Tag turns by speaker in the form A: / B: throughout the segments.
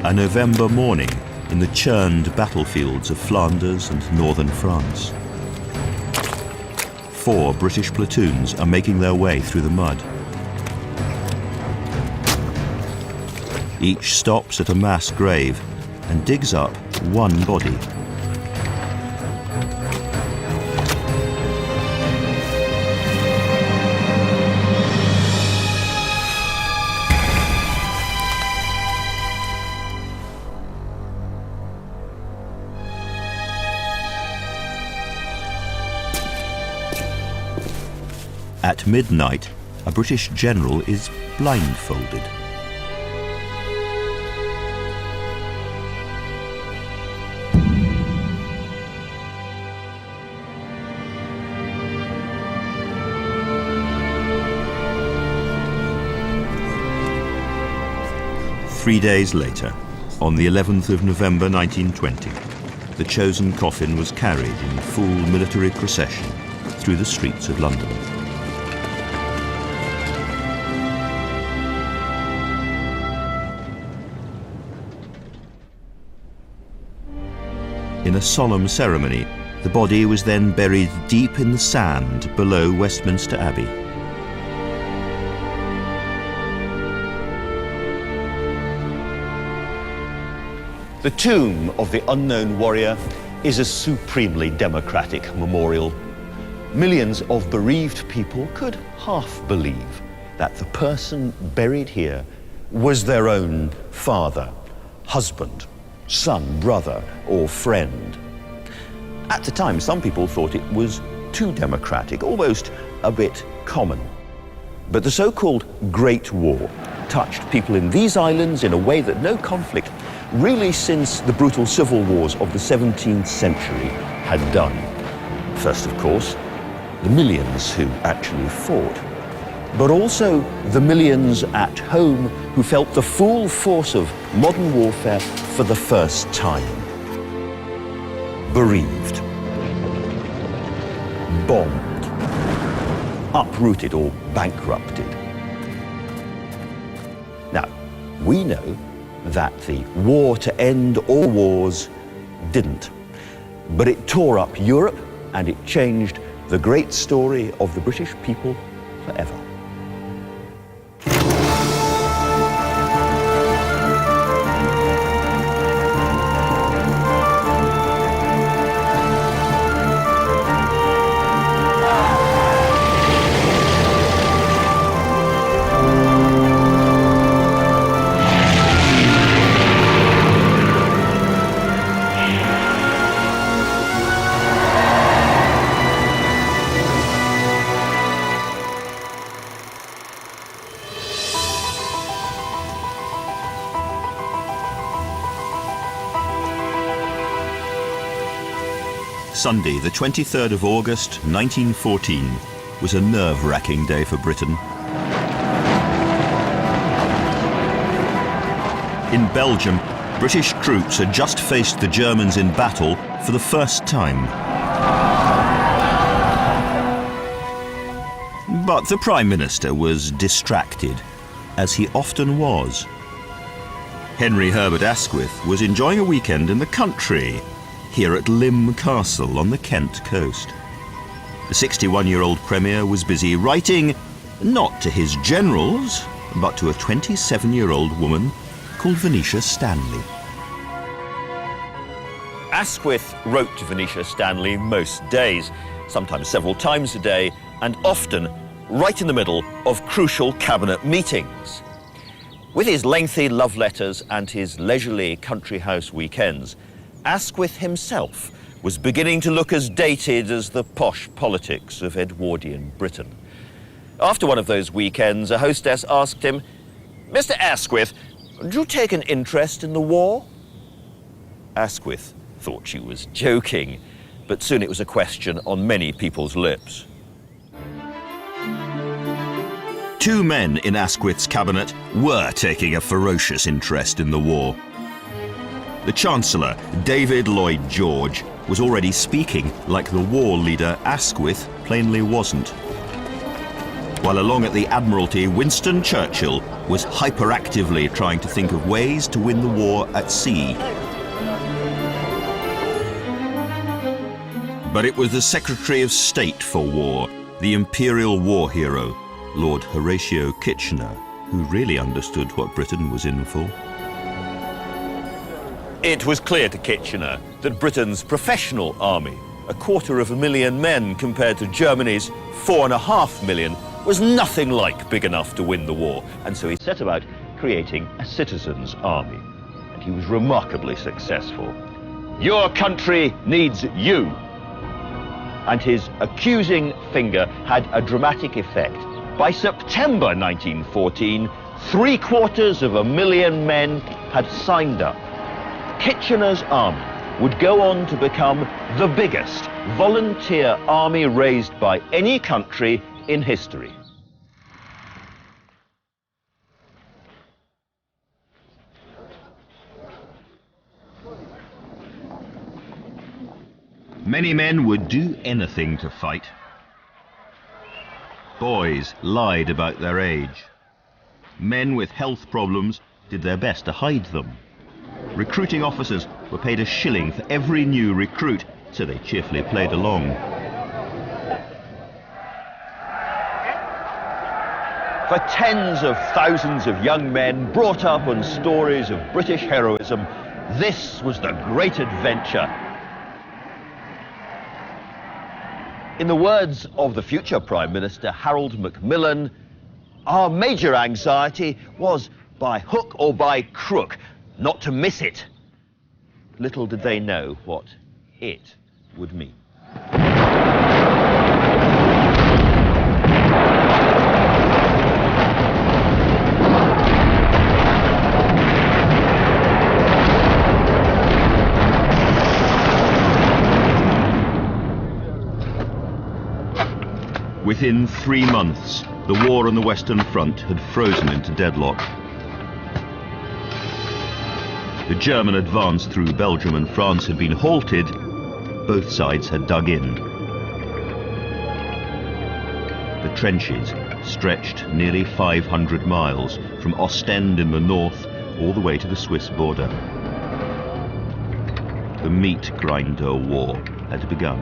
A: A November morning in the churned battlefields of Flanders and northern France. 4 British platoons are making their way through the mud. Each stops at a mass grave and digs up one body. At midnight, a British general is blindfolded. Three days later, on the 11th of November 1920, the chosen coffin was carried in full military procession through the streets of London. In a solemn ceremony, the body was then buried deep in the sand below Westminster Abbey.
B: The tomb of the unknown warrior is a supremely democratic memorial. Millions of bereaved people could half believe that the person buried here was their own father, husband, son, brother, or friend. At the time, some people thought it was too democratic, almost a bit common. But the so-called Great War touched people in these islands in a way that no conflict, really since the brutal civil wars of the 17th century, had done. First, of course, the millions who actually fought, but also the millions at home who felt the full force of modern warfare for the first time. Bereaved, bombed, uprooted or bankrupted. Now, we know that the war to end all wars didn't, but it tore up Europe and it changed the great story of the British people forever.
A: Sunday, the 23rd of August, 1914, was a nerve-wracking day for Britain. In Belgium, British troops had just faced the Germans in battle for the first time. But the Prime Minister was distracted, as he often was. Henry Herbert Asquith was enjoying a weekend in the country, here at Lymm Castle on the Kent coast. The 61-year-old Premier was busy writing, not to his generals, but to a 27-year-old woman called Venetia Stanley.
B: Asquith wrote to Venetia Stanley most days, sometimes several times a day, and often right in the middle of crucial cabinet meetings. With his lengthy love letters and his leisurely country house weekends, Asquith himself was beginning to look as dated as the posh politics of Edwardian Britain. After one of those weekends, a hostess asked him, "Mr. Asquith, do you take an interest in the war?" Asquith thought she was joking, but soon it was a question on many people's lips.
A: 2 men in Asquith's cabinet were taking a ferocious interest in the war. The Chancellor, David Lloyd George, was already speaking like the war leader Asquith plainly wasn't. while along at the Admiralty, Winston Churchill was hyperactively trying to think of ways to win the war at sea. But it was the Secretary of State for War, the imperial war hero, Lord Horatio Kitchener, who really understood what Britain was in for.
B: It was clear to Kitchener that Britain's professional army, 250,000 men compared to Germany's 4.5 million, was nothing like big enough to win the war. And so he set about creating a citizens' army. And he was remarkably successful. Your country needs you. And his accusing finger had a dramatic effect. By September 1914, 750,000 men had signed up. Kitchener's army would go on to become the biggest volunteer army raised by any country in history.
A: Many men would do anything to fight. Boys lied about their age. Men with health problems did their best to hide them. Recruiting officers were paid a shilling for every new recruit, so they cheerfully played along.
B: For tens of thousands of young men brought up on stories of British heroism, this was the great adventure. In the words of the future Prime Minister Harold Macmillan, our major anxiety was, by hook or by crook, not to miss it. Little did they know what it would mean.
A: Within 3 months, the war on the Western Front had frozen into deadlock. The German advance through Belgium and France had been halted. Both sides had dug in. The trenches stretched nearly 500 miles from Ostend in the north all the way to the Swiss border. The meat grinder war had begun.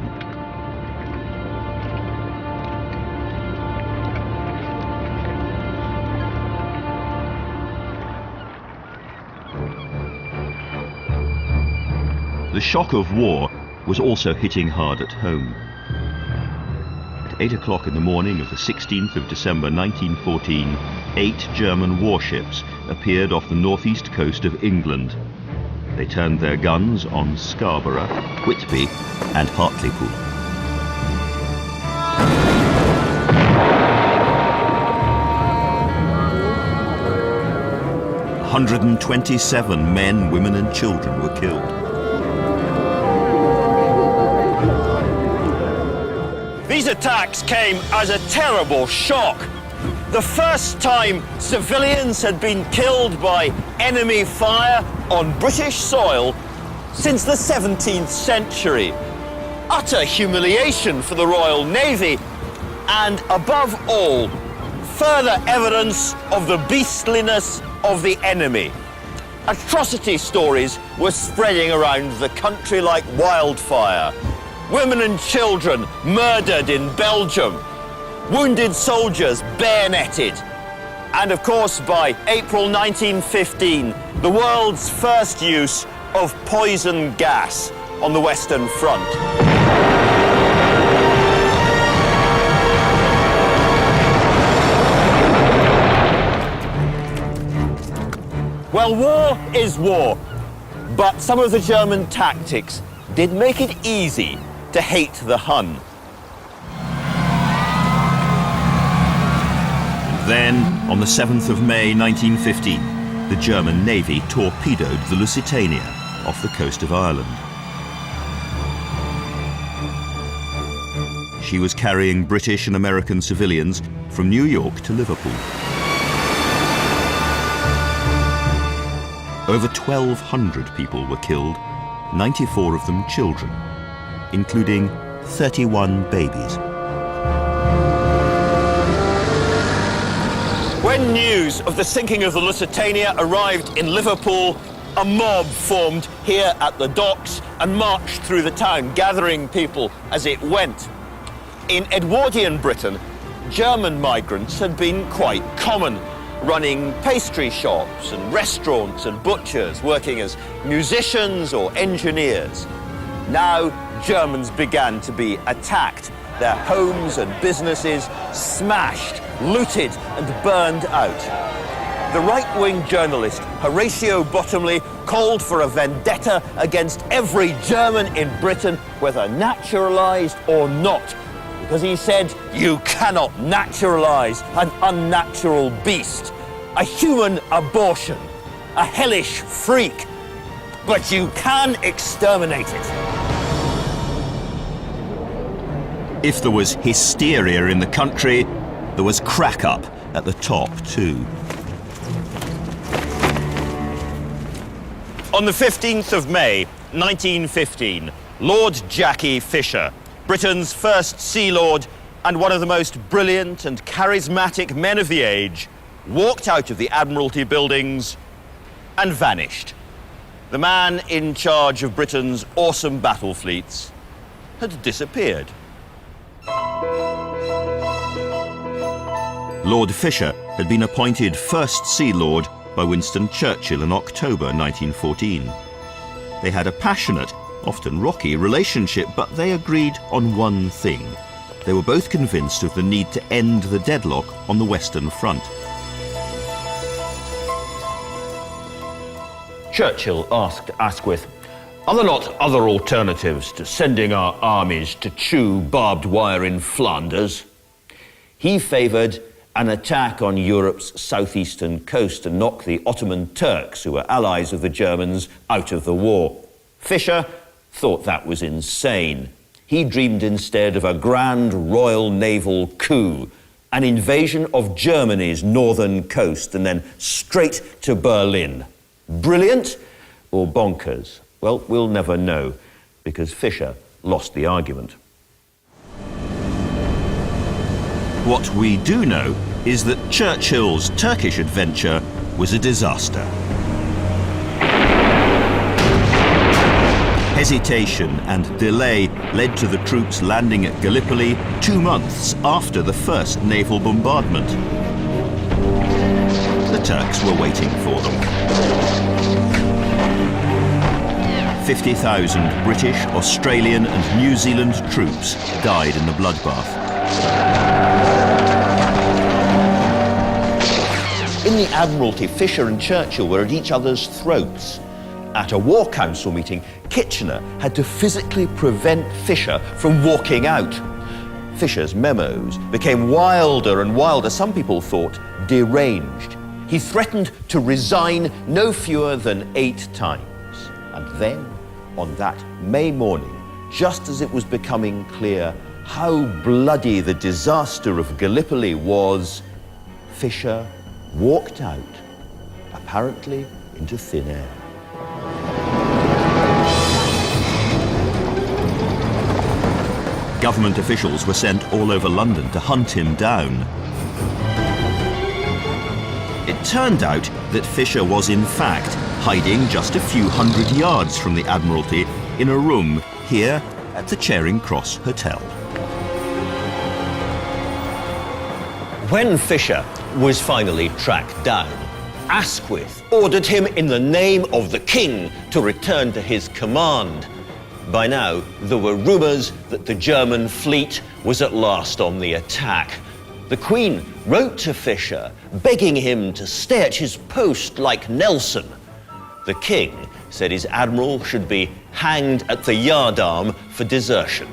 A: The shock of war was also hitting hard at home. At 8 o'clock in the morning of the 16th of December 1914, 8 German warships appeared off the northeast coast of England. They turned their guns on Scarborough, Whitby and Hartlepool. "127 men, women and children were killed.
B: These attacks came as a terrible shock. The first time civilians had been killed by enemy fire on British soil since the 17th century. Utter humiliation for the Royal Navy, and above all, further evidence of the beastliness of the enemy. Atrocity stories were spreading around the country like wildfire. Women and children murdered in Belgium, wounded soldiers bayoneted, and of course by April 1915, the world's first use of poison gas on the Western Front. Well, war is war, but some of the German tactics did make it easy to hate the Hun.
A: Then, on the 7th of May 1915, the German Navy torpedoed the Lusitania off the coast of Ireland. She was carrying British and American civilians from New York to Liverpool. Over 1,200 people were killed, 94 of them children, including 31 babies.
B: When news of the sinking of the Lusitania arrived in Liverpool, a mob formed here at the docks and marched through the town, gathering people as it went. In Edwardian Britain, German migrants had been quite common, running pastry shops and restaurants and butchers, working as musicians or engineers. Now, Germans began to be attacked, their homes and businesses smashed, looted and burned out. The right-wing journalist Horatio Bottomley called for a vendetta against every German in Britain, whether naturalised or not, because he said, you cannot naturalise an unnatural beast, a human abortion, a hellish freak, but you can exterminate it.
A: If there was hysteria in the country, there was crack-up at the top too.
B: On the 15th of May, 1915, Lord Jackie Fisher, Britain's first Sea Lord and one of the most brilliant and charismatic men of the age, walked out of the Admiralty buildings and vanished. The man in charge of Britain's awesome battle fleets had disappeared.
A: Lord Fisher had been appointed First Sea Lord by Winston Churchill in October 1914. They had a passionate, often rocky relationship, but they agreed on one thing. They were both convinced of the need to end the deadlock on the Western Front.
B: Churchill asked Asquith, "Are there not other alternatives to sending our armies to chew barbed wire in Flanders?" He favoured an attack on Europe's southeastern coast to knock the Ottoman Turks, who were allies of the Germans, out of the war. Fisher thought that was insane. He dreamed instead of a grand royal naval coup, an invasion of Germany's northern coast, and then straight to Berlin. Brilliant or bonkers? Well, we'll never know, because Fisher lost the argument.
A: What we do know is that Churchill's Turkish adventure was a disaster. Hesitation and delay led to the troops landing at Gallipoli 2 months after the first naval bombardment. The Turks were waiting for them. 50,000 British, Australian and New Zealand troops died in the bloodbath.
B: In the Admiralty, Fisher and Churchill were at each other's throats. At a War Council meeting, Kitchener had to physically prevent Fisher from walking out. Fisher's memos became wilder and wilder. Some people thought deranged. He threatened to resign no fewer than 8 times. And then, on that May morning, just as it was becoming clear how bloody the disaster of Gallipoli was, Fisher walked out, apparently into thin air.
A: Government officials were sent all over London to hunt him down. It turned out that Fisher was in fact hiding just a few hundred yards from the Admiralty in a room here at the Charing Cross Hotel.
B: When Fisher was finally tracked down, Asquith ordered him in the name of the King to return to his command. By now, there were rumours that the German fleet was at last on the attack. The Queen wrote to Fisher, begging him to stay at his post like Nelson. The King said his admiral should be hanged at the yardarm for desertion.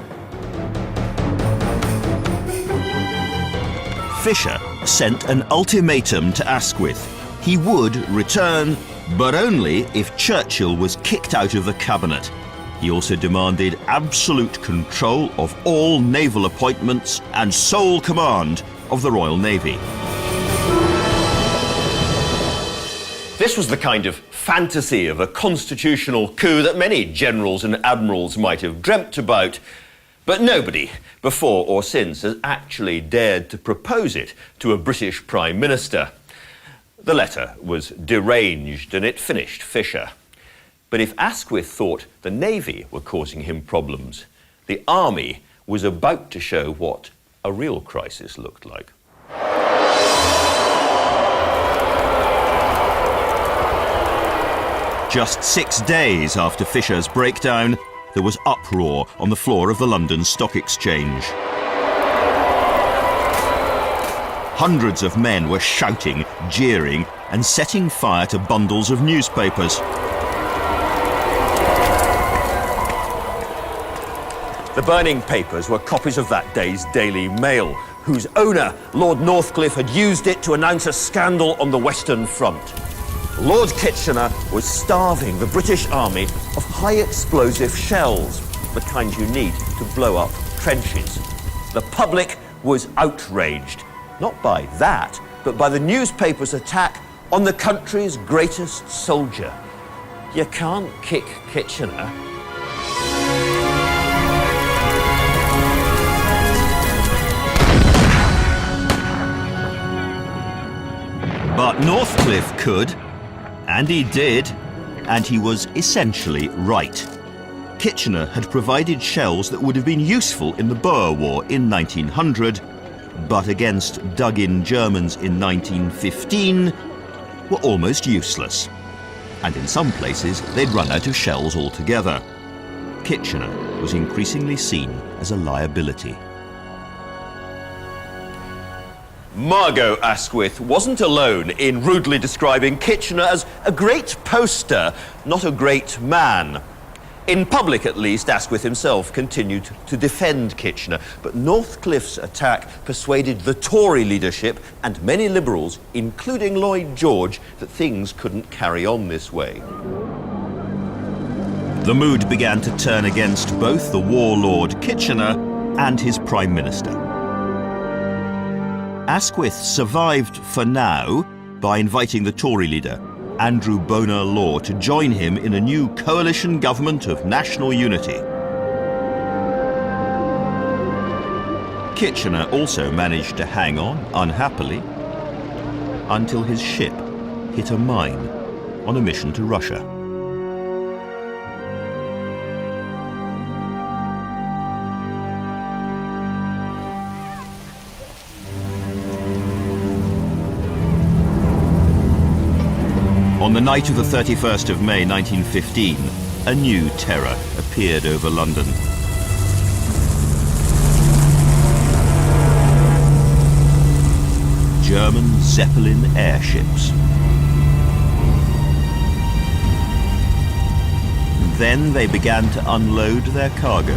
A: Fisher sent an ultimatum to Asquith. He would return, but only if Churchill was kicked out of the cabinet. He also demanded absolute control of all naval appointments and sole command of the Royal Navy.
B: This was the kind of fantasy of a constitutional coup that many generals and admirals might have dreamt about, but nobody, before or since, has actually dared to propose it to a British Prime Minister. The letter was deranged and it finished Fisher. But if Asquith thought the Navy were causing him problems, the Army was about to show what a real crisis looked like.
A: Just 6 days after Fisher's breakdown, there was uproar on the floor of the London Stock Exchange. Hundreds of men were shouting, jeering, and setting fire to bundles of newspapers.
B: The burning papers were copies of that day's Daily Mail, whose owner, Lord Northcliffe, had used it to announce a scandal on the Western Front. Lord Kitchener was starving the British Army of high-explosive shells, the kind you need to blow up trenches. The public was outraged, not by that, but by the newspaper's attack on the country's greatest soldier. You can't kick Kitchener.
A: But Northcliffe could, and he did, and he was essentially right. Kitchener had provided shells that would have been useful in the Boer War in 1900, but against dug-in Germans in 1915 were almost useless. And in some places, they'd run out of shells altogether. Kitchener was increasingly seen as a liability.
B: Margot Asquith wasn't alone in rudely describing Kitchener as a great poster, not a great man. In public, at least, Asquith himself continued to defend Kitchener, but Northcliffe's attack persuaded the Tory leadership and many Liberals, including Lloyd George, that things couldn't carry on this way.
A: The mood began to turn against both the warlord Kitchener and his Prime Minister. Asquith survived for now by inviting the Tory leader, Andrew Bonar Law, to join him in a new coalition government of national unity. Kitchener also managed to hang on, unhappily, until his ship hit a mine on a mission to Russia. On the night of the 31st of May 1915, a new terror appeared over London. German Zeppelin airships. Then they began to unload their cargo.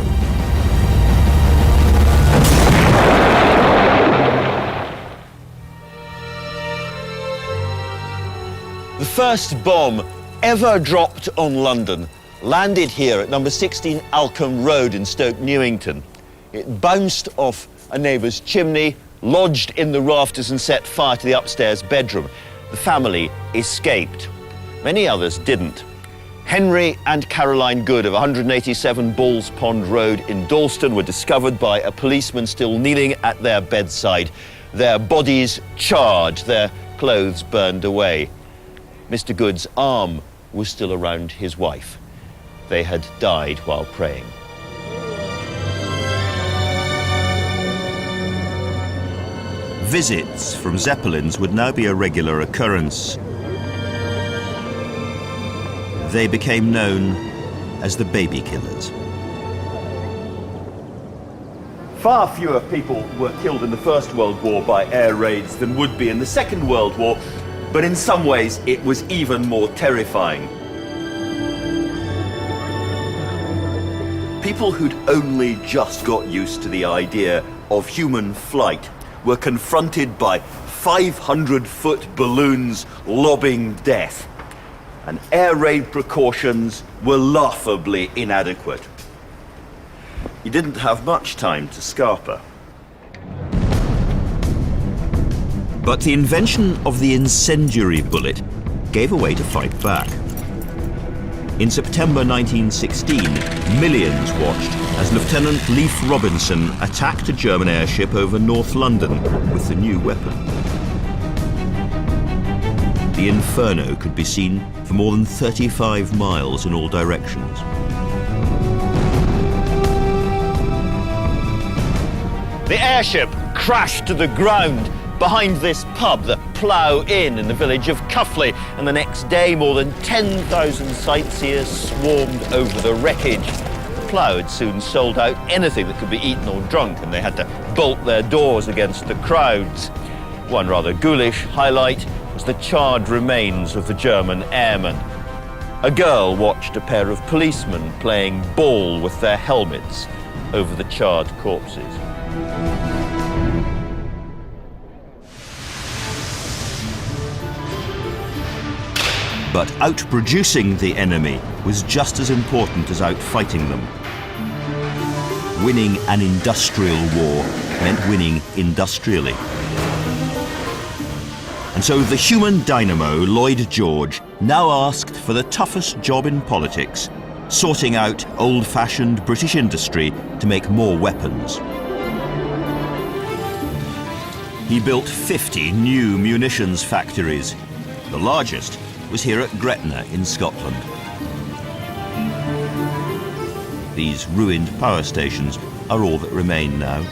B: The first bomb ever dropped on London landed here at number 16 Alcombe Road in Stoke Newington. It bounced off a neighbour's chimney, lodged in the rafters and set fire to the upstairs bedroom. The family escaped. Many others didn't. Henry and Caroline Good of 187 Bulls Pond Road in Dalston were discovered by a policeman still kneeling at their bedside. Their bodies charred, their clothes burned away. Mr. Good's arm was still around his wife. They had died while praying.
A: Visits from Zeppelins would now be a regular occurrence. They became known as the baby killers.
B: Far fewer people were killed in the First World War by air raids than would be in the Second World War, but in some ways it was even more terrifying. People who'd only just got used to the idea of human flight were confronted by 500-foot balloons lobbing death, and air raid precautions were laughably inadequate. You didn't have much time to scarper.
A: But the invention of the incendiary bullet gave a way to fight back. In September 1916, millions watched as Lieutenant Leif Robinson attacked a German airship over North London with the new weapon. the inferno could be seen for more than 35 miles in all directions.
B: The airship crashed to the ground behind this pub, the Plough Inn in the village of Cuffley, and the next day more than 10,000 sightseers swarmed over the wreckage. The Plough had soon sold out anything that could be eaten or drunk, and they had to bolt their doors against the crowds. One rather ghoulish highlight was the charred remains of the German airmen. A girl watched a pair of policemen playing ball with their helmets over the charred corpses.
A: But outproducing the enemy was just as important as outfighting them. Winning an industrial war meant winning industrially. And so the human dynamo, Lloyd George, now asked for the toughest job in politics, sorting out old-fashioned British industry to make more weapons. He built 50 new munitions factories. The largest was here at Gretna in Scotland. These ruined power stations are all that remain now.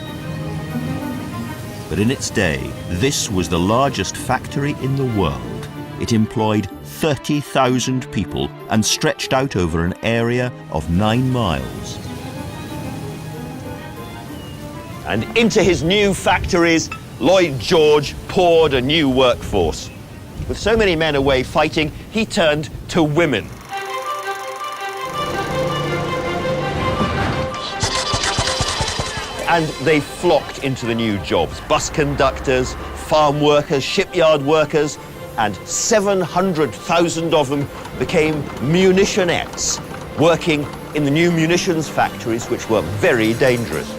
A: But in its day, this was the largest factory in the world. It employed 30,000 people and stretched out over an area of 9 miles.
B: And into his new factories, Lloyd George poured a new workforce. With so many men away fighting, he turned to women. And they flocked into the new jobs. Bus conductors, farm workers, shipyard workers, and 700,000 of them became munitionettes, working in the new munitions factories, which were very dangerous.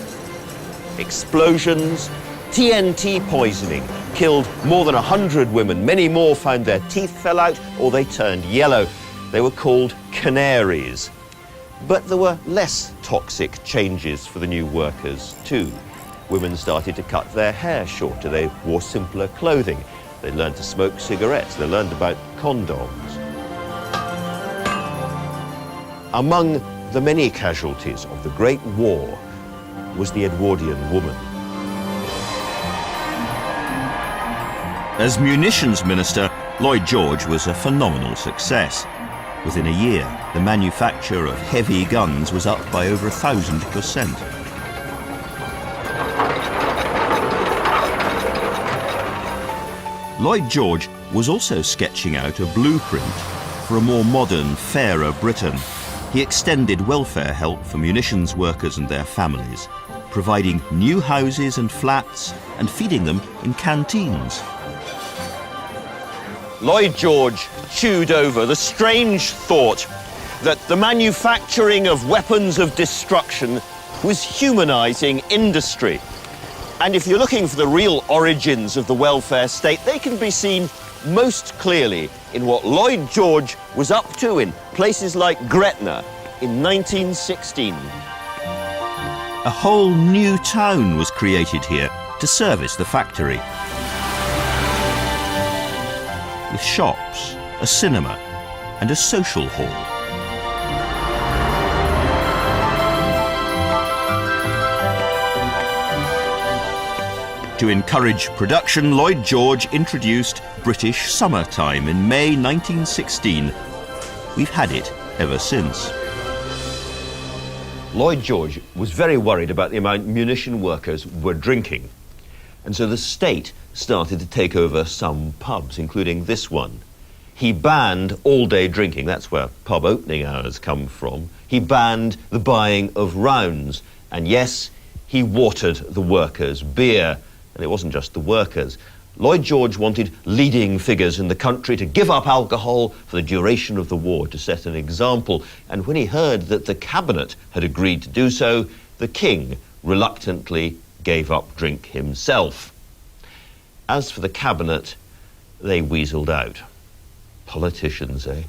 B: Explosions, TNT poisoning killed more than 100 women. Many more found their teeth fell out or they turned yellow. They were called canaries. But there were less toxic changes for the new workers too. Women started to cut their hair shorter. They wore simpler clothing. They learned to smoke cigarettes. They learned about condoms. Among the many casualties of the Great War was the Edwardian woman.
A: As munitions minister, Lloyd George was a phenomenal success. Within a year, the manufacture of heavy guns was up by over 1,000%. Lloyd George was also sketching out a blueprint for a more modern, fairer Britain. He extended welfare help for munitions workers and their families, providing new houses and flats and feeding them in canteens.
B: Lloyd George chewed over the strange thought that the manufacturing of weapons of destruction was humanizing industry. And if you're looking for the real origins of the welfare state, they can be seen most clearly in what Lloyd George was up to in places like Gretna in 1916.
A: A whole new town was created here to service the factory. With shops, a cinema, and a social hall. To encourage production, Lloyd George introduced British summertime in May 1916. We've had it ever since.
B: Lloyd George was very worried about the amount munition workers were drinking. And so the state started to take over some pubs, including this one. He banned all-day drinking. That's where pub opening hours come from. He banned the buying of rounds. And yes, he watered the workers' beer. And it wasn't just the workers. Lloyd George wanted leading figures in the country to give up alcohol for the duration of the war, to set an example. And when he heard that the cabinet had agreed to do so, the king reluctantly gave up drink himself. As for the cabinet, they weaseled out. Politicians, eh?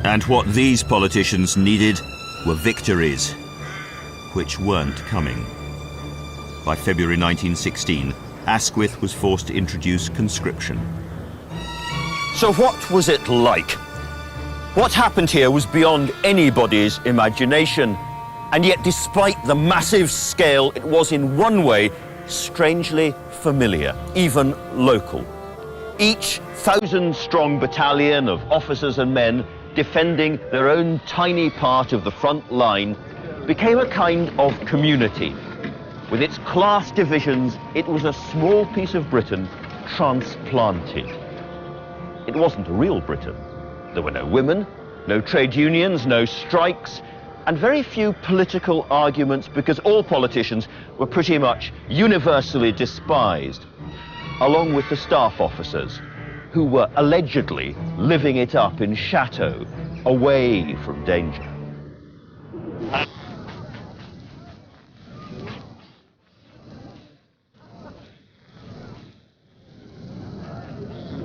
A: And what these politicians needed were victories. which weren't coming. By February 1916, Asquith was forced to introduce conscription.
B: So what was it like? What happened here was beyond anybody's imagination. And yet, despite the massive scale, it was in one way strangely familiar, even local. Each 1,000-strong battalion of officers and men defending their own tiny part of the front line became a kind of community. With its class divisions, it was a small piece of Britain transplanted. It wasn't a real Britain. There were no women, no trade unions, no strikes, and very few political arguments because all politicians were pretty much universally despised, along with the staff officers, who were allegedly living it up in chateau, away from danger.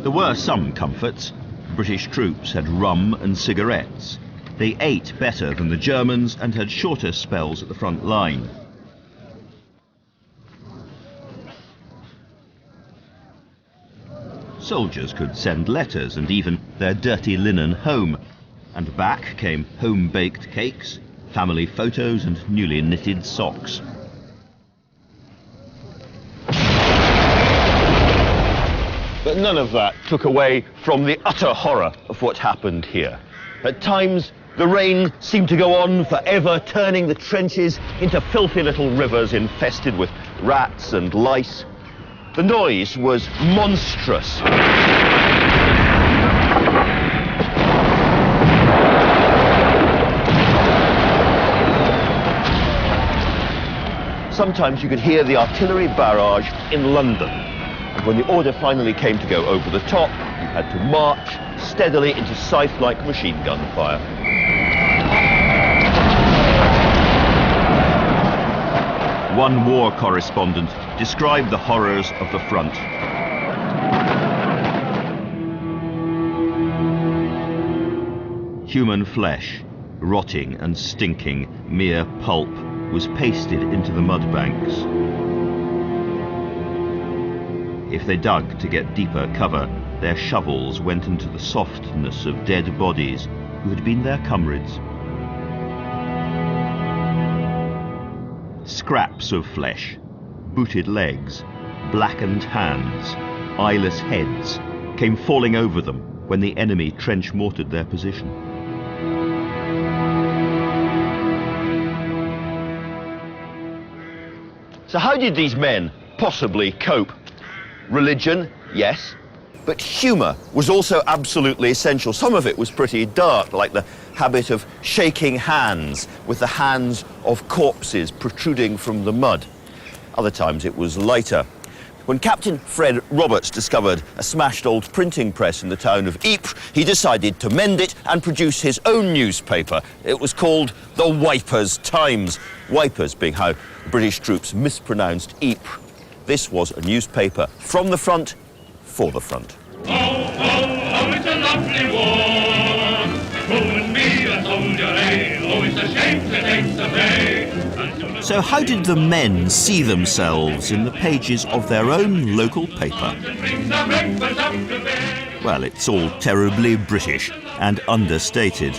A: There were some comforts. British troops had rum and cigarettes. They ate better than the Germans and had shorter spells at the front line. Soldiers could send letters and even their dirty linen home, and back came home-baked cakes, family photos and newly knitted socks.
B: But none of that took away from the utter horror of what happened here. At times, the rain seemed to go on forever, turning the trenches into filthy little rivers infested with rats and lice. The noise was monstrous. Sometimes you could hear the artillery barrage in London. And when the order finally came to go over the top, you had to march steadily into scythe-like machine gun fire.
A: One war correspondent described the horrors of the front. Human flesh, rotting and stinking, mere pulp, was pasted into the mud banks. If they dug to get deeper cover, their shovels went into the softness of dead bodies who had been their comrades. Scraps of flesh, booted legs, blackened hands, eyeless heads came falling over them when the enemy trench-mortared their position.
B: So how did these men possibly cope? Religion, yes, but humour was also absolutely essential. Some of it was pretty dark, like the habit of shaking hands with the hands of corpses protruding from the mud. Other times it was lighter. When Captain Fred Roberts discovered a smashed old printing press in the town of Ypres, he decided to mend it and produce his own newspaper. It was called the Wipers Times. Wipers being how British troops mispronounced Ypres. This was a newspaper from the front, for the front.
C: Oh, it's a lovely war. Who would be a soldier, eh? Oh, it's a shame to take the pay.
A: So how did the men see themselves in the pages of their own local paper? Well, it's all terribly British and understated.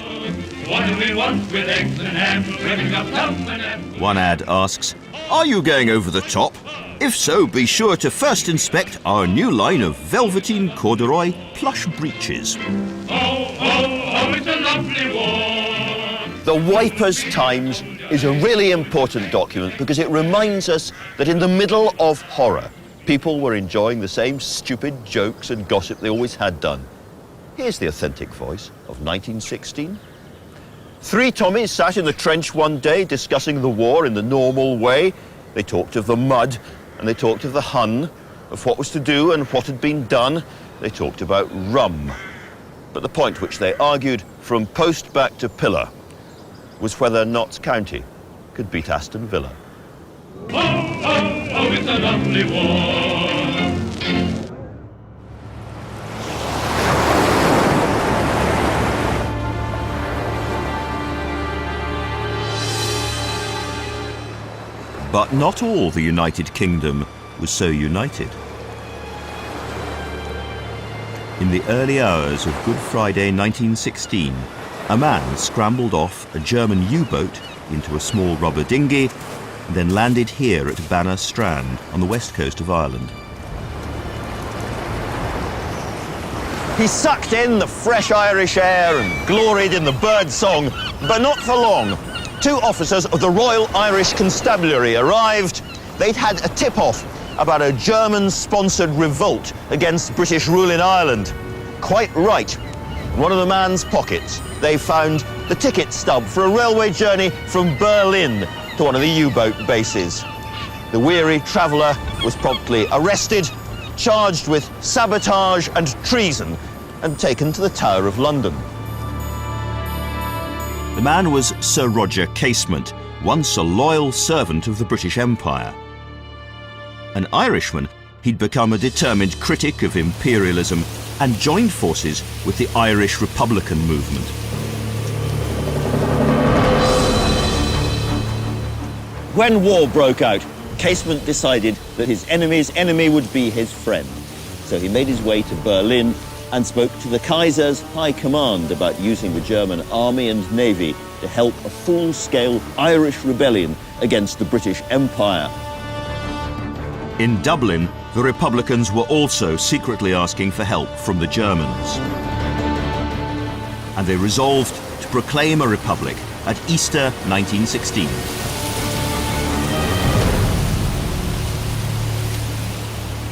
C: What do we want with eggs and ham? Ripping up thumb and ham.
A: One ad asks, "Are you going over the top? If so, be sure to first inspect our new line of velveteen corduroy plush breeches."
C: Oh, it's a lovely war.
B: The Wipers Times is a really important document because it reminds us that in the middle of horror, people were enjoying the same stupid jokes and gossip they always had done. Here's the authentic voice of 1916. Three Tommies sat in the trench one day discussing the war in the normal way. They talked of the mud and they talked of the Hun, of what was to do and what had been done. They talked about rum. But the point which they argued from post back to pillar was whether Notts County could beat Aston Villa.
C: Oh, it's a lovely war.
A: But not all the United Kingdom was so united. In the early hours of Good Friday 1916, a man scrambled off a German U-boat into a small rubber dinghy, and then landed here at Banner Strand on the west coast of Ireland.
B: He sucked in the fresh Irish air and gloried in the bird song, but not for long. Two officers of the Royal Irish Constabulary arrived. They'd had a tip-off about a German-sponsored revolt against British rule in Ireland. Quite right. In one of the man's pockets, they found the ticket stub for a railway journey from Berlin to one of the U-boat bases. The weary traveller was promptly arrested, charged with sabotage and treason, and taken to the Tower of London.
A: The man was Sir Roger Casement, once a loyal servant of the British Empire. An Irishman, he'd become a determined critic of imperialism and joined forces with the Irish Republican movement.
B: When war broke out, Casement decided that his enemy's enemy would be his friend. So he made his way to Berlin and spoke to the Kaiser's high command about using the German army and navy to help a full-scale Irish rebellion against the British Empire.
A: In Dublin, the Republicans were also secretly asking for help from the Germans. And they resolved to proclaim a republic at Easter 1916.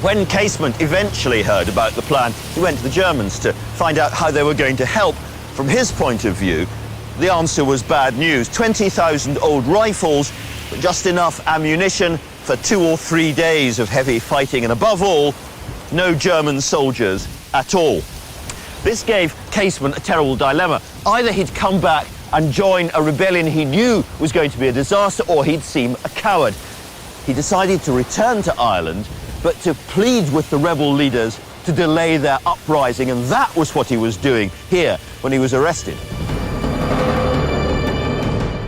B: When Casement eventually heard about the plan, he went to the Germans to find out how they were going to help. From his point of view, the answer was bad news. 20,000 old rifles, but just enough ammunition for 2 or 3 days of heavy fighting, and above all, no German soldiers at all. This gave Casement a terrible dilemma. Either he'd come back and join a rebellion he knew was going to be a disaster, or he'd seem a coward. He decided to return to Ireland, but to plead with the rebel leaders to delay their uprising, and that was what he was doing here when he was arrested.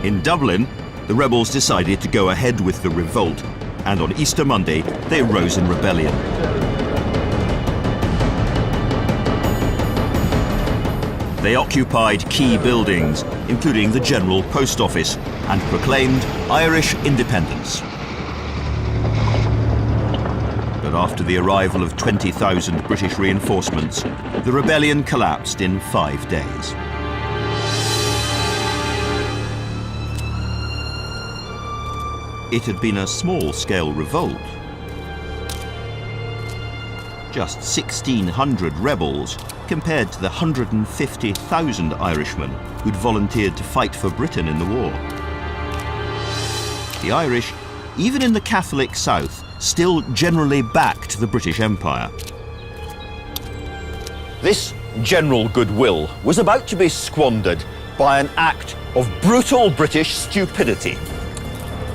A: In Dublin, the rebels decided to go ahead with the revolt, and on Easter Monday, they rose in rebellion. They occupied key buildings, including the General Post Office, and proclaimed Irish independence. But after the arrival of 20,000 British reinforcements, the rebellion collapsed in 5 days. It had been a small-scale revolt. Just 1,600 rebels compared to the 150,000 Irishmen who'd volunteered to fight for Britain in the war. The Irish, even in the Catholic South, still generally backed the British Empire.
B: This general goodwill was about to be squandered by an act of brutal British stupidity.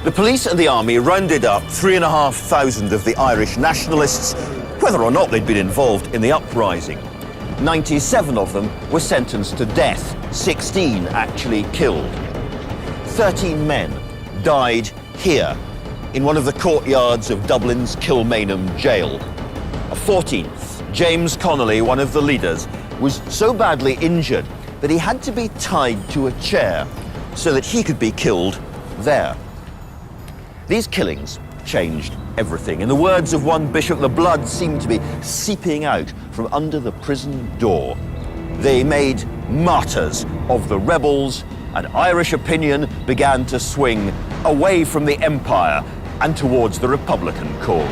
B: The police and the army rounded up 3,500 of the Irish nationalists, whether or not they'd been involved in the uprising. 97 of them were sentenced to death, 16 actually killed. 13 men died here, in one of the courtyards of Dublin's Kilmainham jail. A 14th, James Connolly, one of the leaders, was so badly injured that he had to be tied to a chair so that he could be killed there. These killings changed everything. In the words of one bishop, the blood seemed to be seeping out from under the prison door. They made martyrs of the rebels, and Irish opinion began to swing away from the empire and towards the Republican cause.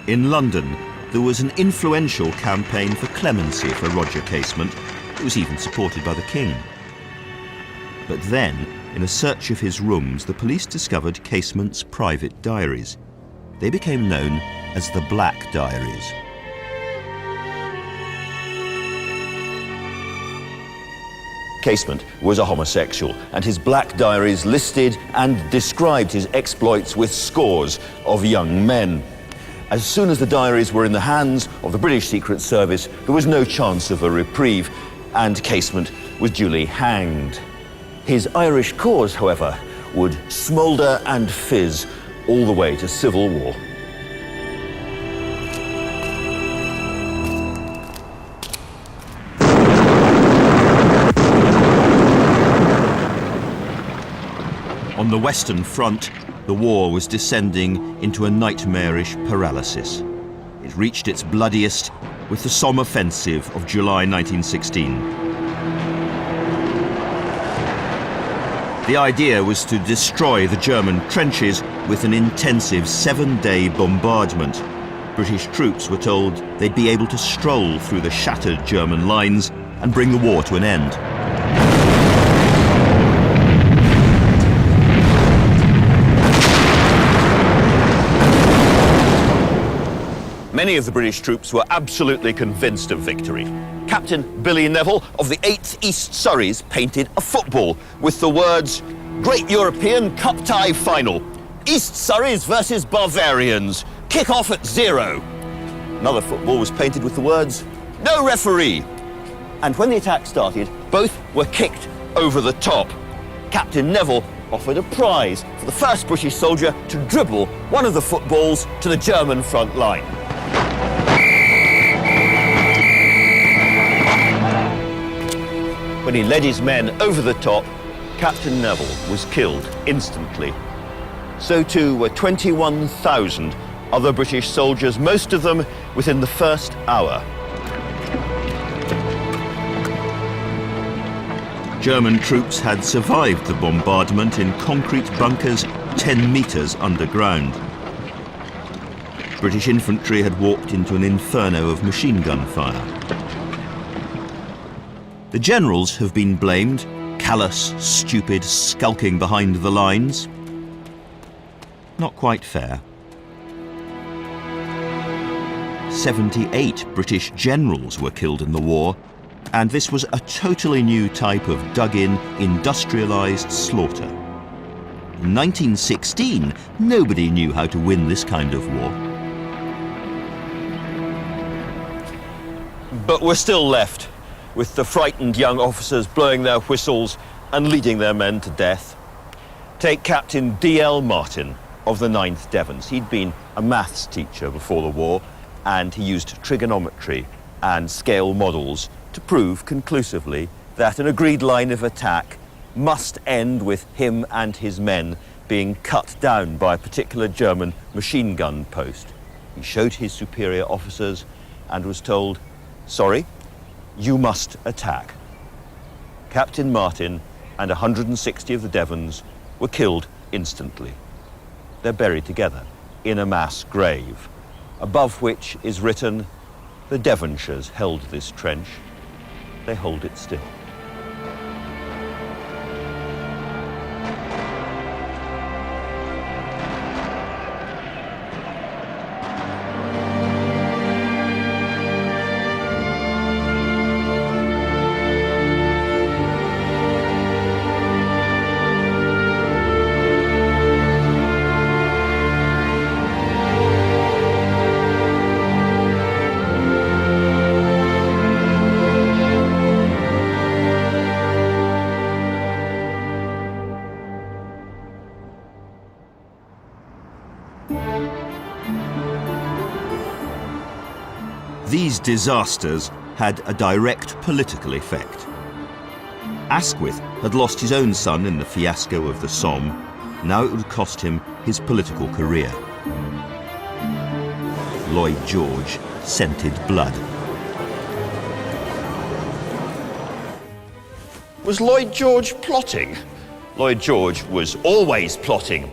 A: In London, there was an influential campaign for clemency for Roger Casement. It was even supported by the King. But then, in a search of his rooms, the police discovered Casement's private diaries. They became known as the Black Diaries.
B: Casement was a homosexual, and his black diaries listed and described his exploits with scores of young men. As soon as the diaries were in the hands of the British Secret Service, there was no chance of a reprieve, and Casement was duly hanged. His Irish cause, however, would smoulder and fizz all the way to civil war.
A: On the Western Front, the war was descending into a nightmarish paralysis. It reached its bloodiest with the Somme offensive of July 1916. The idea was to destroy the German trenches with an intensive 7-day bombardment. British troops were told they'd be able to stroll through the shattered German lines and bring the war to an end.
B: Many of the British troops were absolutely convinced of victory. Captain Billy Neville of the 8th East Surreys painted a football with the words, "Great European Cup Tie Final. East Surreys versus Bavarians. Kick off at 0. Another football was painted with the words, "No referee." And when the attack started, both were kicked over the top. Captain Neville offered a prize for the first British soldier to dribble one of the footballs to the German front line. When he led his men over the top, Captain Neville was killed instantly. So too were 21,000 other British soldiers, most of them within the first hour.
A: German troops had survived the bombardment in concrete bunkers 10 meters underground. British infantry had walked into an inferno of machine gun fire. The generals have been blamed, callous, stupid, skulking behind the lines. Not quite fair. 78 British generals were killed in the war, and this was a totally new type of dug-in, industrialized slaughter. In 1916, nobody knew how to win this kind of war.
B: But we're still left with the frightened young officers blowing their whistles and leading their men to death. Take Captain D.L. Martin of the 9th Devons. He'd been a maths teacher before the war, and he used trigonometry and scale models to prove conclusively that an agreed line of attack must end with him and his men being cut down by a particular German machine gun post. He showed his superior officers and was told, "Sorry, you must attack." Captain Martin and 160 of the Devons were killed instantly. They're buried together in a mass grave, above which is written, "The Devonshires held this trench. They hold it still."
A: These disasters had a direct political effect. Asquith had lost his own son in the fiasco of the Somme. Now it would cost him his political career. Lloyd George scented blood.
B: Was Lloyd George plotting? Lloyd George was always plotting.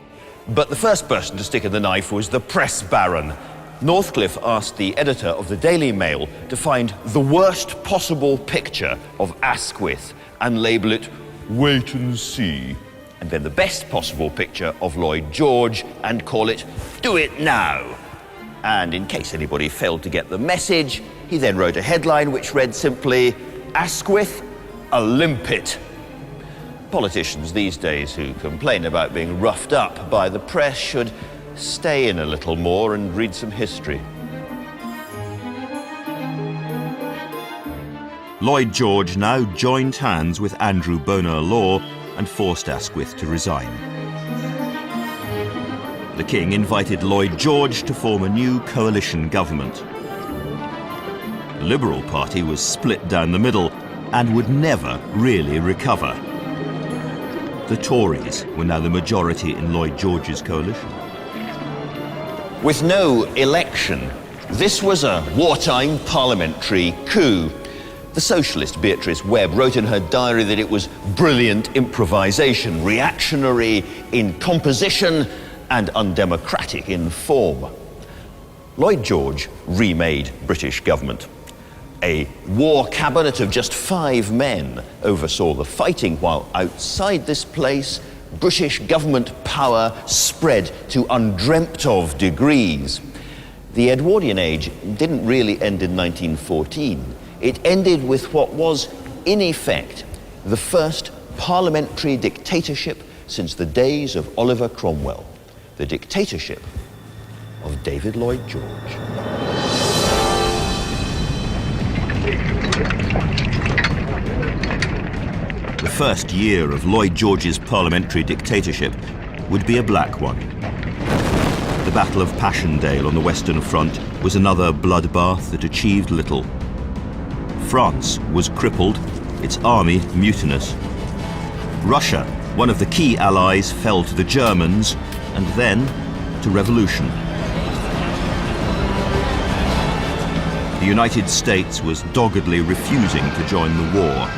B: But the first person to stick in the knife was the press baron. Northcliffe asked the editor of the Daily Mail to find the worst possible picture of Asquith and label it "Wait and See," and then the best possible picture of Lloyd George and call it "Do It Now." And in case anybody failed to get the message, he then wrote a headline which read simply, "Asquith, a limpet." Politicians these days who complain about being roughed up by the press should stay in a little more and read some history.
A: Lloyd George now joined hands with Andrew Bonar Law and forced Asquith to resign. The King invited Lloyd George to form a new coalition government. The Liberal Party was split down the middle and would never really recover. The Tories were now the majority in Lloyd George's coalition.
B: With no election, this was a wartime parliamentary coup. The socialist Beatrice Webb wrote in her diary that it was brilliant improvisation, reactionary in composition and undemocratic in form. Lloyd George remade British government. A war cabinet of just 5 men oversaw the fighting, while outside this place, British government power spread to undreamt of degrees. The Edwardian age didn't really end in 1914. It ended with what was, in effect, the first parliamentary dictatorship since the days of Oliver Cromwell, the dictatorship of David Lloyd George.
A: The first year of Lloyd George's parliamentary dictatorship would be a black one. The Battle of Passchendaele on the Western Front was another bloodbath that achieved little. France was crippled, its army mutinous. Russia, one of the key allies, fell to the Germans, and then to revolution. The United States was doggedly refusing to join the war.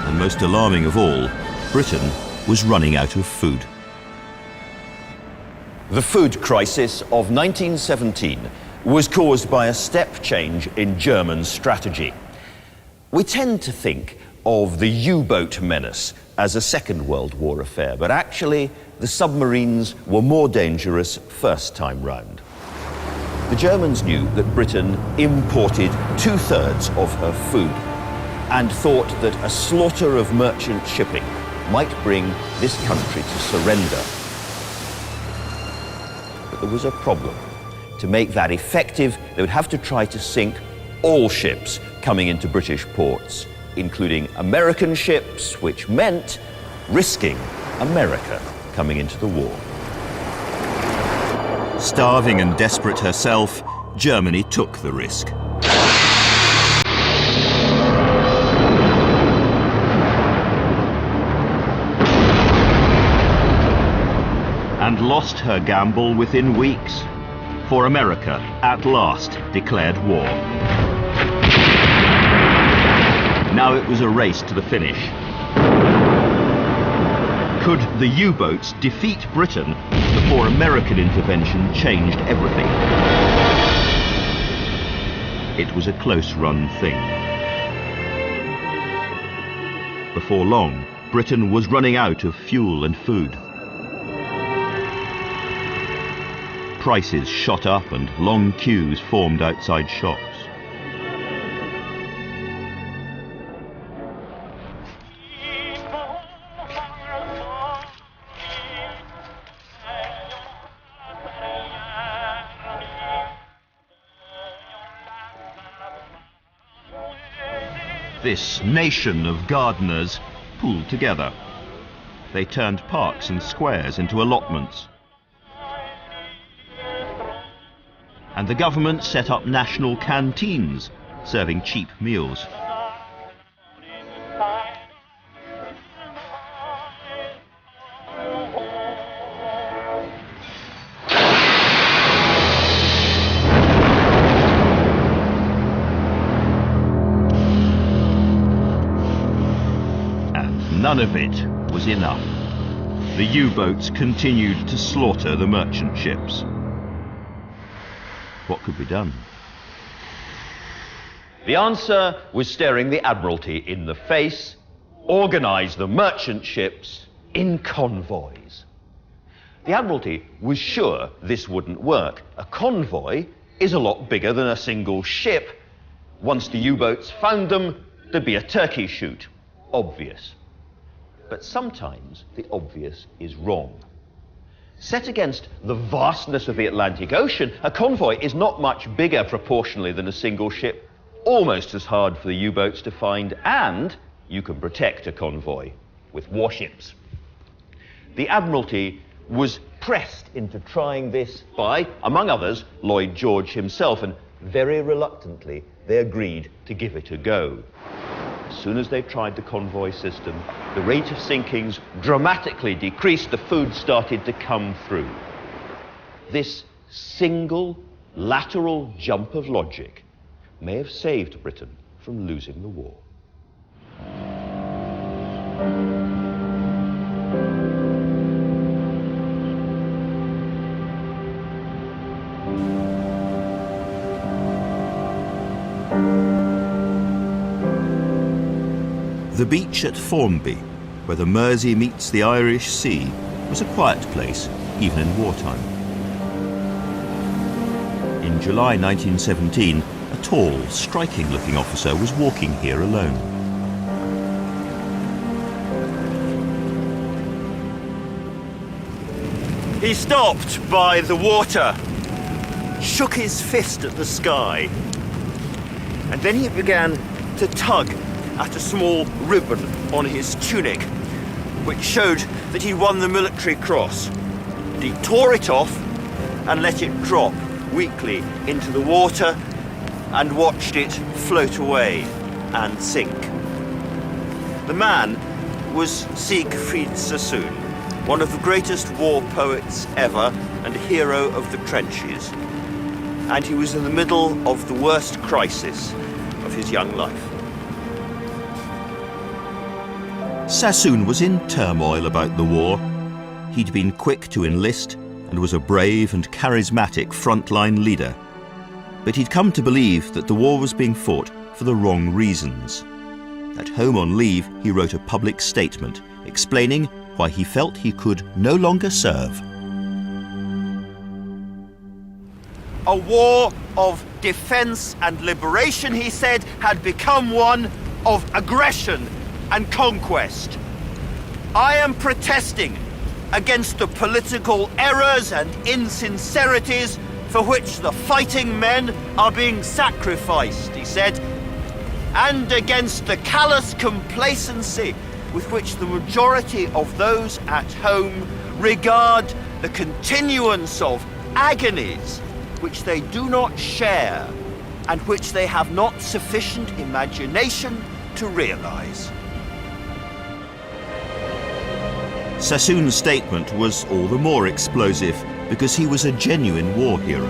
A: And most alarming of all, Britain was running out of food.
B: The food crisis of 1917 was caused by a step change in German strategy. We tend to think of the U-boat menace as a Second World War affair, but actually the submarines were more dangerous first time round. The Germans knew that Britain imported 2/3 of her food and thought that a slaughter of merchant shipping might bring this country to surrender. But there was a problem. To make that effective, they would have to try to sink all ships coming into British ports, including American ships, which meant risking America coming into the war.
A: Starving and desperate herself, Germany took the risk. And lost her gamble within weeks, for America at last declared war. Now it was a race to the finish. Could the U-boats defeat Britain before American intervention changed everything? It was a close-run thing. Before long, Britain was running out of fuel and food. Prices shot up and long queues formed outside shops. This nation of gardeners pooled together. They turned parks and squares into allotments. And the government set up national canteens, serving cheap meals. And none of it was enough. The U-boats continued to slaughter the merchant ships. What could be done?
B: The answer was staring the Admiralty in the face: organize the merchant ships in convoys. The Admiralty was sure this wouldn't work. A convoy is a lot bigger than a single ship. Once the U-boats found them, there'd be a turkey shoot. Obvious. but sometimes the obvious is wrong. Set against the vastness of the Atlantic Ocean, a convoy is not much bigger proportionally than a single ship, almost as hard for the U-boats to find, and you can protect a convoy with warships. The Admiralty was pressed into trying this by, among others, Lloyd George himself, and very reluctantly they agreed to give it a go. As soon as they tried the convoy system, the rate of sinkings dramatically decreased, the food started to come through. This single lateral jump of logic may have saved Britain from losing the war.
A: The beach at Formby, where the Mersey meets the Irish Sea, was a quiet place, even in wartime. In July 1917, a tall, striking-looking officer was walking here alone. He stopped by the water, shook his fist at the sky, and then he began to tug at a small ribbon on his tunic, which showed that he'd won the military cross. And he tore it off and let it drop weakly into the water and watched it float away and sink. The man was Siegfried Sassoon, one of the greatest war poets ever and a hero of the trenches. And he was in the middle of the worst crisis of his young life. Sassoon was in turmoil about the war. He'd been quick to enlist and was a brave and charismatic frontline leader. But he'd come to believe that the war was being fought for the wrong reasons. At home on leave, he wrote a public statement explaining why he felt he could no longer serve. A war of defense and liberation, he said, had become one of aggression and conquest. I am protesting against the political errors and insincerities for which the fighting men are being sacrificed, he said, and against the callous complacency with which the majority of those at home regard the continuance of agonies which they do not share and which they have not sufficient imagination to realize. Sassoon's statement was all the more explosive because he was a genuine war hero.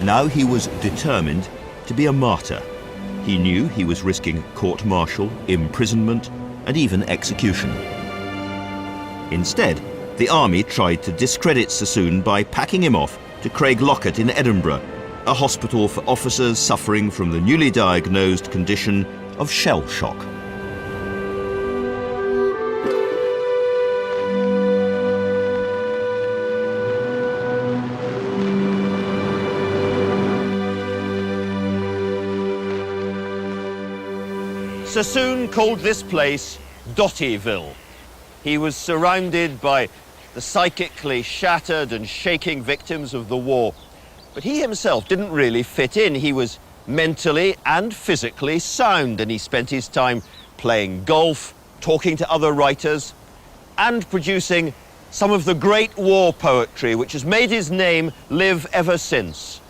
A: Now he was determined to be a martyr. He knew he was risking court-martial, imprisonment, and even execution. Instead, the army tried to discredit Sassoon by packing him off to Craiglockett in Edinburgh, a hospital for officers suffering from the newly diagnosed condition of shell shock. Sassoon called this place Dottyville. He was surrounded by the psychically shattered and shaking victims of the war. But he himself didn't really fit in. He was mentally and physically sound, and he spent his time playing golf, talking to other writers, and producing some of the great war poetry which has made his name live ever since.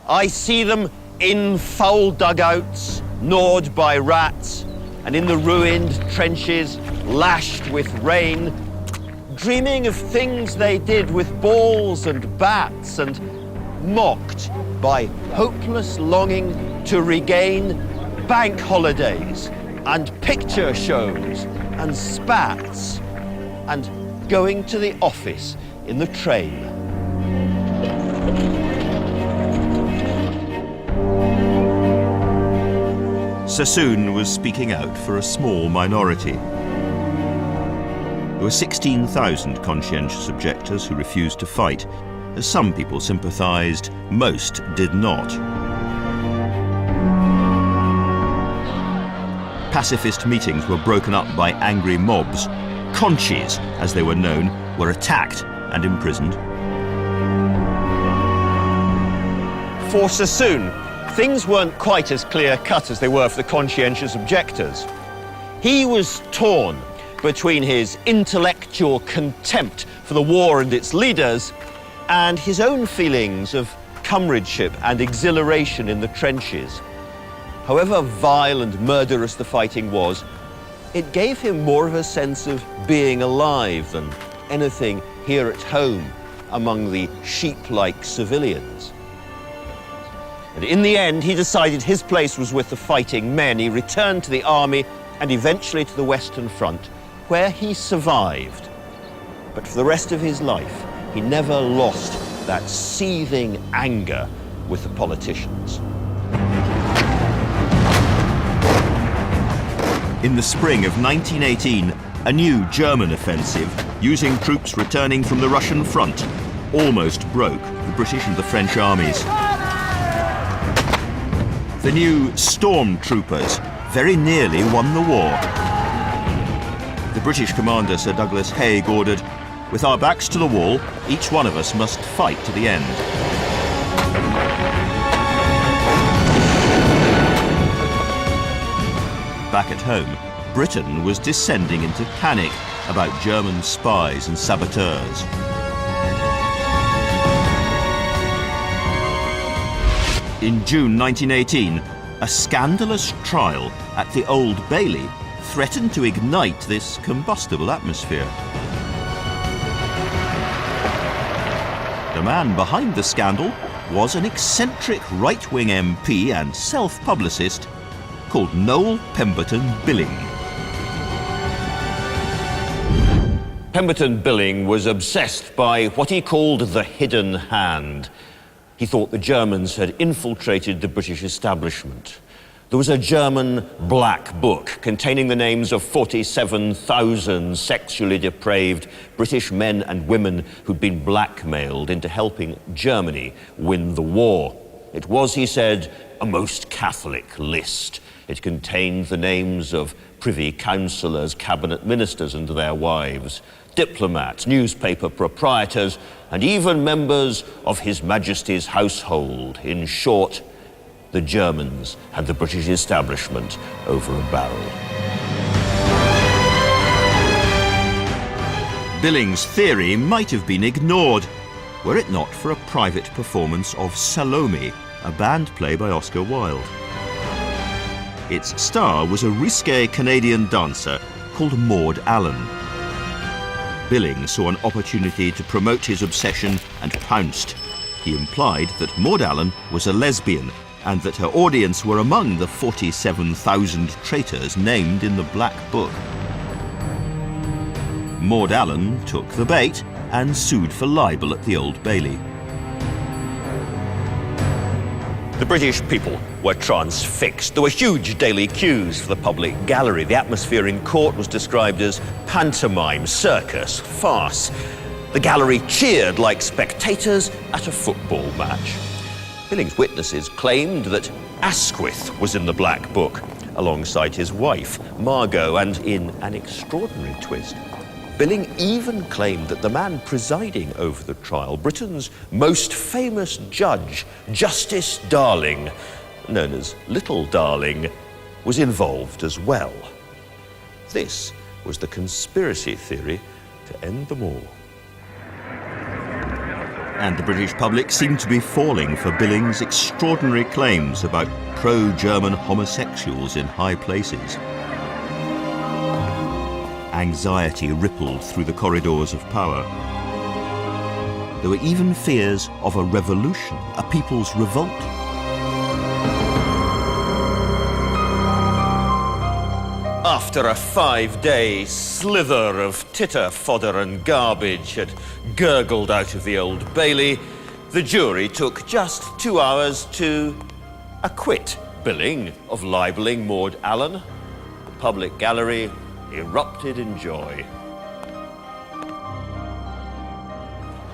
A: I see them in foul dugouts, gnawed by rats, and in the ruined trenches, lashed with rain, dreaming of things they did with balls and bats, and mocked by hopeless longing to regain bank holidays and picture shows and spats and going to the office in the train. Sassoon was speaking out for a small minority. There were 16,000 conscientious objectors who refused to fight. As some people sympathised, most did not. pacifist meetings were broken up by angry mobs, conchies, as they were known, were attacked and imprisoned.
B: For Sassoon, things weren't quite as clear-cut as they were for the conscientious objectors. He was torn between his intellectual contempt for the war and its leaders and his own feelings of comradeship and exhilaration in the trenches. However vile and murderous the fighting was, it gave him more of a sense of being alive than anything here at home among the sheep-like civilians. And in the end, he decided his place was with the fighting men. He returned to the army and eventually to the Western Front, where he survived. But for the rest of his life, he never lost that seething anger with the politicians.
A: In the spring of 1918, a new German offensive, using troops returning from the Russian front, almost broke the British and the French armies. The new stormtroopers very nearly won the war. The British commander, Sir Douglas Haig, ordered, "With our backs to the wall, each one of us must fight to the end." Back at home, Britain was descending into panic about German spies and saboteurs. In June 1918, a scandalous trial at the Old Bailey threatened to ignite this combustible atmosphere. The man behind the scandal was an eccentric right-wing MP and self-publicist called Noel Pemberton Billing.
B: Pemberton Billing was obsessed by what he called the hidden hand. He thought the Germans had infiltrated the British establishment. There was a German black book containing the names of 47,000 sexually depraved British men and women who'd been blackmailed into helping Germany win the war. It was, he said, a most Catholic list. It contained the names of privy councillors, cabinet ministers and their wives, diplomats, newspaper proprietors, and even members of His Majesty's household. In short, the Germans had the British establishment over a barrel.
A: Billing's theory might have been ignored were it not for a private performance of Salome, a band play by Oscar Wilde. Its star was a risque Canadian dancer called Maud Allen. Billing saw an opportunity to promote his obsession and pounced. He implied that Maud Allen was a lesbian and that her audience were among the 47,000 traitors named in the Black Book. Maud Allen took the bait and sued for libel at the Old Bailey.
B: The British people were transfixed. There were huge daily queues for the public gallery. The atmosphere in court was described as pantomime, circus, farce. The gallery cheered like spectators at a football match. Billing's witnesses claimed that Asquith was in the Black Book, alongside his wife, Margot, and in an extraordinary twist, Billing even claimed that the man presiding over the trial, Britain's most famous judge, Justice Darling, known as Little Darling, was involved as well. This was the conspiracy theory to end them all.
A: And the British public seemed to be falling for Billing's extraordinary claims about pro-German homosexuals in high places. Anxiety rippled through the corridors of power. There were even fears of a revolution, a people's revolt.
B: After a 5-day slither of titter, fodder and garbage had gurgled out of the Old Bailey, the jury took just 2 hours to acquit Billing of libelling Maud Allen. The public gallery erupted in joy.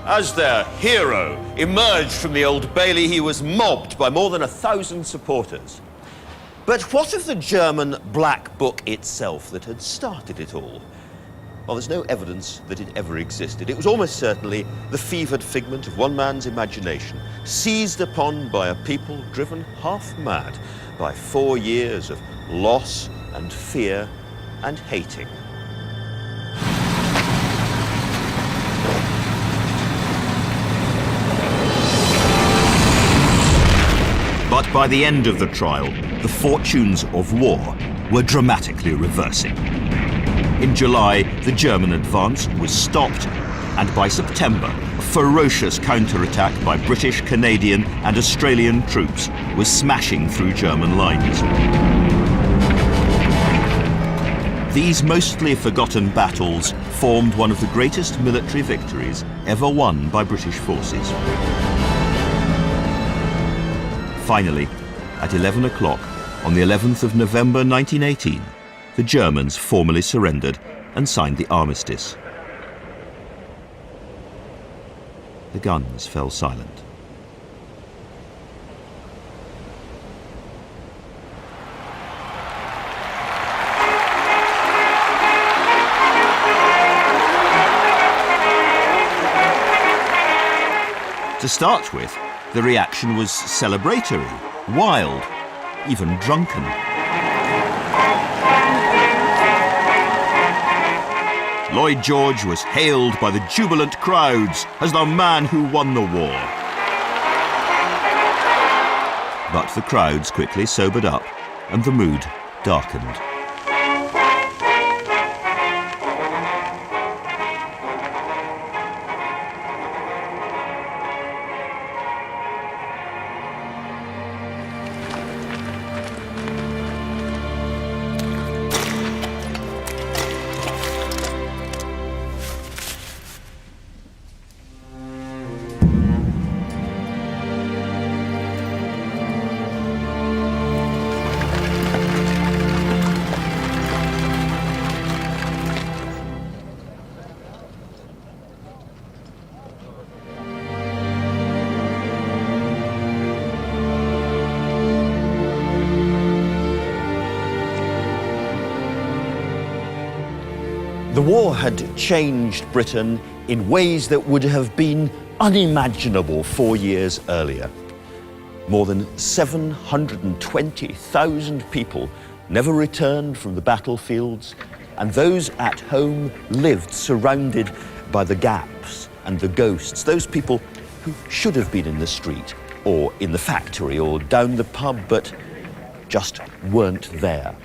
B: As their hero emerged from the Old Bailey, he was mobbed by more than 1,000 supporters. But what of the German Black Book itself that had started it all? Well, there's no evidence that it ever existed. It was almost certainly the fevered figment of one man's imagination, seized upon by a people driven half mad by 4 years of loss and fear and hating.
A: But by the end of the trial, the fortunes of war were dramatically reversing. In July, the German advance was stopped, and by September, a ferocious counterattack by British, Canadian and Australian troops was smashing through German lines. These mostly forgotten battles formed one of the greatest military victories ever won by British forces. Finally, at 11 o'clock on the 11th of November 1918, the Germans formally surrendered and signed the armistice. The guns fell silent. To start with, the reaction was celebratory, wild, even drunken. Lloyd George was hailed by the jubilant crowds as the man who won the war. But the crowds quickly sobered up and the mood darkened.
B: The war had changed Britain in ways that would have been unimaginable 4 years earlier. More than 720,000 people never returned from the battlefields, and those at home lived surrounded by the gaps and the ghosts, those people who should have been in the street or in the factory or down the pub but just weren't there.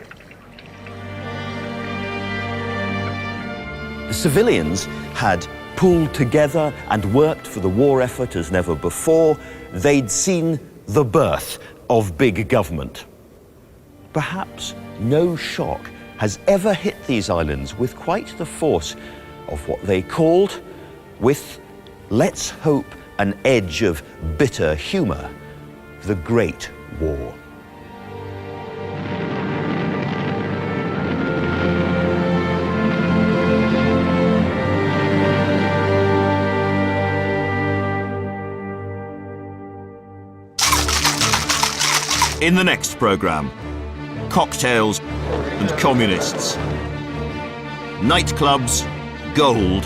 B: The civilians had pulled together and worked for the war effort as never before. They'd seen the birth of big government. Perhaps no shock has ever hit these islands with quite the force of what they called, with, let's hope, an edge of bitter humour, the Great War.
A: In the next programme, cocktails and communists, nightclubs, gold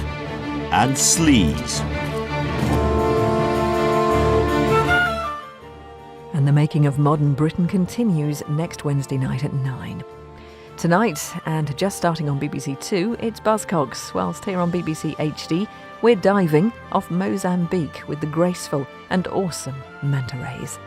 A: and sleaze.
D: And the making of modern Britain continues next Wednesday night at 9. Tonight, and just starting on BBC Two, it's Buzzcocks, whilst here on BBC HD, we're diving off Mozambique with the graceful and awesome manta rays.